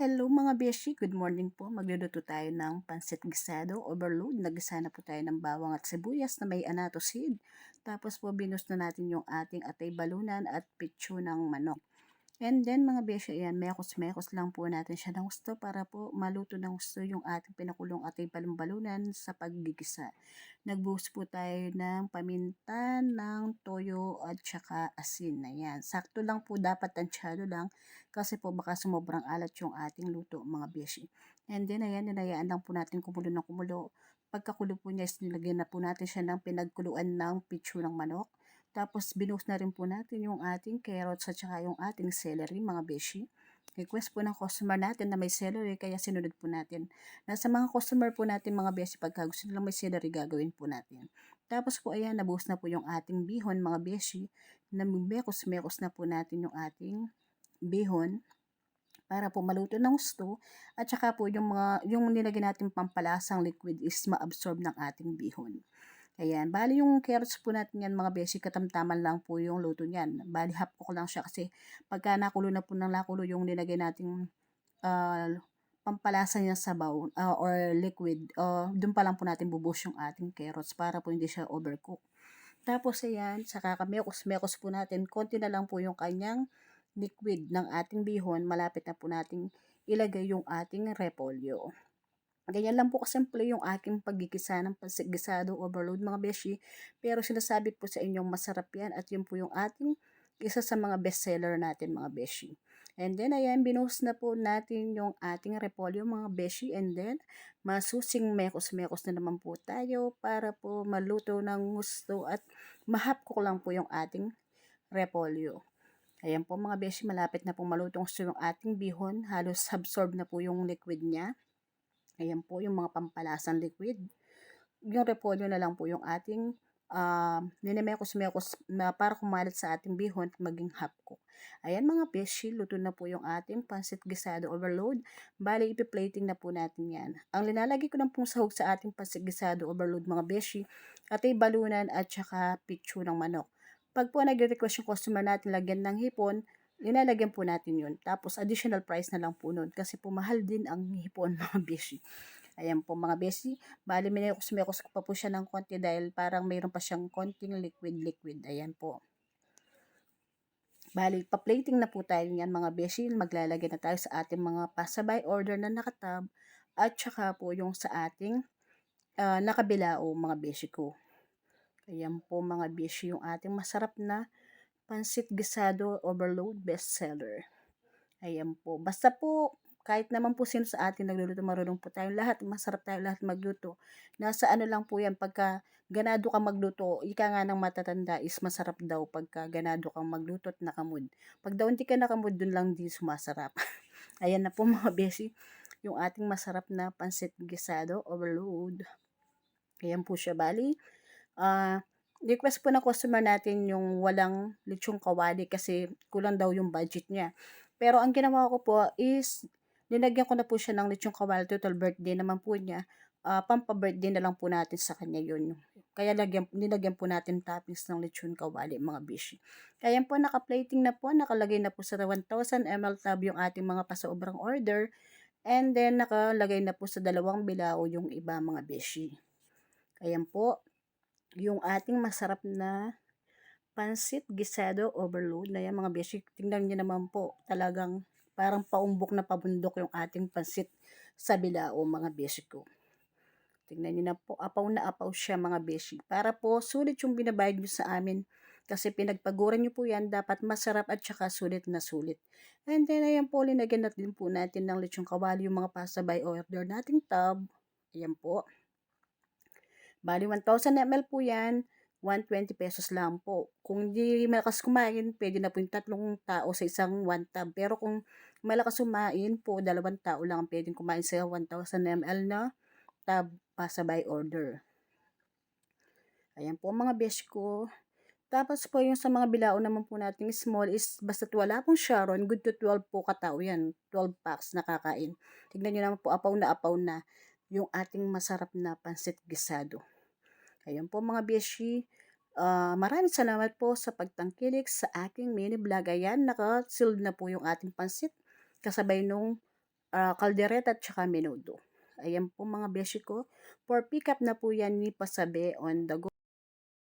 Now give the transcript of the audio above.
Hello mga beshi, good morning po. Magluluto tayo ng pansit gisado, overload. Nagisa na po tayo ng bawang at sibuyas na may anato seed. Tapos po binus na natin yung ating atay balunan at pitso ng manok. And then mga besyo, ayan, mekos-mekos lang po natin siya ng gusto para po maluto ng gusto yung ating pinakulong atay balon-balunan sa paggigisa. Nagbuhos po tayo ng paminta, ng toyo at saka asin. Ayan, sakto lang po, dapat tansyado lang kasi po baka sumobrang alat yung ating luto mga beshi. And then ayan, ninayaan lang po natin kumulo ng kumulo. Pagkakulo po niya, nilagyan na po natin siya ng pinagkuluan ng pitso ng manok. Tapos binuhos na rin po natin yung ating carrots at saka yung ating celery mga beshi. Request po ng customer natin na may celery kaya sinunod po natin. Nasa mga customer po natin mga beshi, pagka gusto nilang may celery gagawin po natin. Tapos po ayan, nabuhos na po yung ating bihon mga beshi. Namimekos-mekos na po natin yung ating bihon para po maluto ng gusto at saka po yung nilagyan natin pampalasang liquid is ma-absorb ng ating bihon. Ayan, bali yung carrots po natin yan mga beshi, katamtaman lang po yung luto niyan. Bali half cook lang siya kasi pagka nakulo na po ng nakulo yung nilagay nating pampalasa niya sabaw or liquid, dun pa lang po natin bubuhos yung ating carrots para po hindi siya overcook. Tapos ayan, saka mekos po natin, konti na lang po yung kanyang liquid ng ating bihon, malapit na po nating ilagay yung ating repolyo. Ganyan lang po kasimple yung aking paggigisa ng pansit-gisado overload mga beshi. Pero sinasabi po sa inyong masarap yan at yun po yung ating isa sa mga bestseller natin mga beshi. And then ayan, binuhos na po natin yung ating repolyo mga beshi. And then masusing mekos-mekos na naman po tayo para po maluto ng gusto at mahapkok lang po yung ating repolyo. Ayan po mga beshi, malapit na po malutong gusto yung ating bihon. Halos absorb na po yung liquid niya. Ayan po yung mga pampalasang liquid. Yung repolyo na lang po yung ating ninimekos-mekos na para kumalat sa ating bihon at maging hapko. Ayan mga beshi, luto na po yung ating pansit gisado overload. Bali, ipi-plating na po natin yan. Ang linalagay ko ng pong sahog sa ating pansit gisado overload mga beshi, atay balunan at saka pitso ng manok. Pag po nag-request yung customer natin lagyan ng hipon, linalagyan po natin yun. Tapos additional price na lang po nun kasi po mahal din ang hipon mga beshi. Ayan po mga beshi. Bali, minekos-mekos ko pa po siya ng konti dahil parang mayroon pa siyang konting liquid-liquid. Ayan po. Bali, pa-plating na po tayo yan mga beshi. Maglalagay na tayo sa ating mga pasabay order na nakatab at saka po yung sa ating nakabilao mga beshi ko. Ayan po mga beshi yung ating masarap na pansit gisado overload bestseller. Ayan po. Basta po, kahit naman po sino sa atin nagluluto, marunong po tayong lahat, masarap tayo lahat magluto. Nasa ano lang po yan, pagka ganado ka magluto, ika nga ng matatanda is masarap daw pagka ganado kang magluto at nakamod. Pag daw hindi ka nakamod, dun lang din sumasarap. Ayan na po mga beshi, yung ating masarap na pansit gisado overload. Ayan po siya, bali. Request po ng customer natin yung walang lechong kawali kasi kulang daw yung budget niya. Pero ang ginawa ko po is, nilagyan ko na po siya ng lechong kawali, total birthday naman po niya. Pampa-birthday na lang po natin sa kanya yun. Kaya nilagyan po natin toppings ng lechon kawali mga bishi. Kaya po naka-plating na po, nakalagay na po sa 1,000 ml tab yung ating mga pasobrang order. And then nakalagay na po sa 2 bilao yung iba mga bishi. Ayan po, yung ating masarap na pansit gisado overload na yan mga beshi. Tingnan nyo naman po, talagang parang paumbok na pabundok yung ating pansit sa bilao mga beshi ko. Tingnan nyo na po, apaw na apaw siya mga beshi. Para po sulit yung binabayad nyo sa amin kasi pinagpaguran nyo po yan, dapat masarap at saka sulit na sulit. And then ayan po, linagyan natin po natin ng lechong kawali yung mga pasabay order nating tab. Ayan po. Bali 1,000 ml po yan, 120 pesos lang po. Kung hindi malakas kumain, pwede na po yung 3 tao sa isang 1 tab. Pero kung malakas kumain po, 2 tao lang ang pwedeng kumain sa 1,000 ml na tab pasabay order. Ayan po mga besh ko. Tapos po yung sa mga bilao naman po natin small is basta't wala pong Sharon, good to 12 po katao yan. 12 packs nakakain. Tignan nyo naman po, apaw na yung ating masarap na pansit gisado. Ayan po mga beshi, maraming salamat po sa pagtangkilik sa aking mini vlog. Ayan, naka-sealed na po yung ating pansit kasabay nung kaldereta at tsaka menudo. Ayan po mga beshi ko, for pick up na po yan ni Pasabe on the go.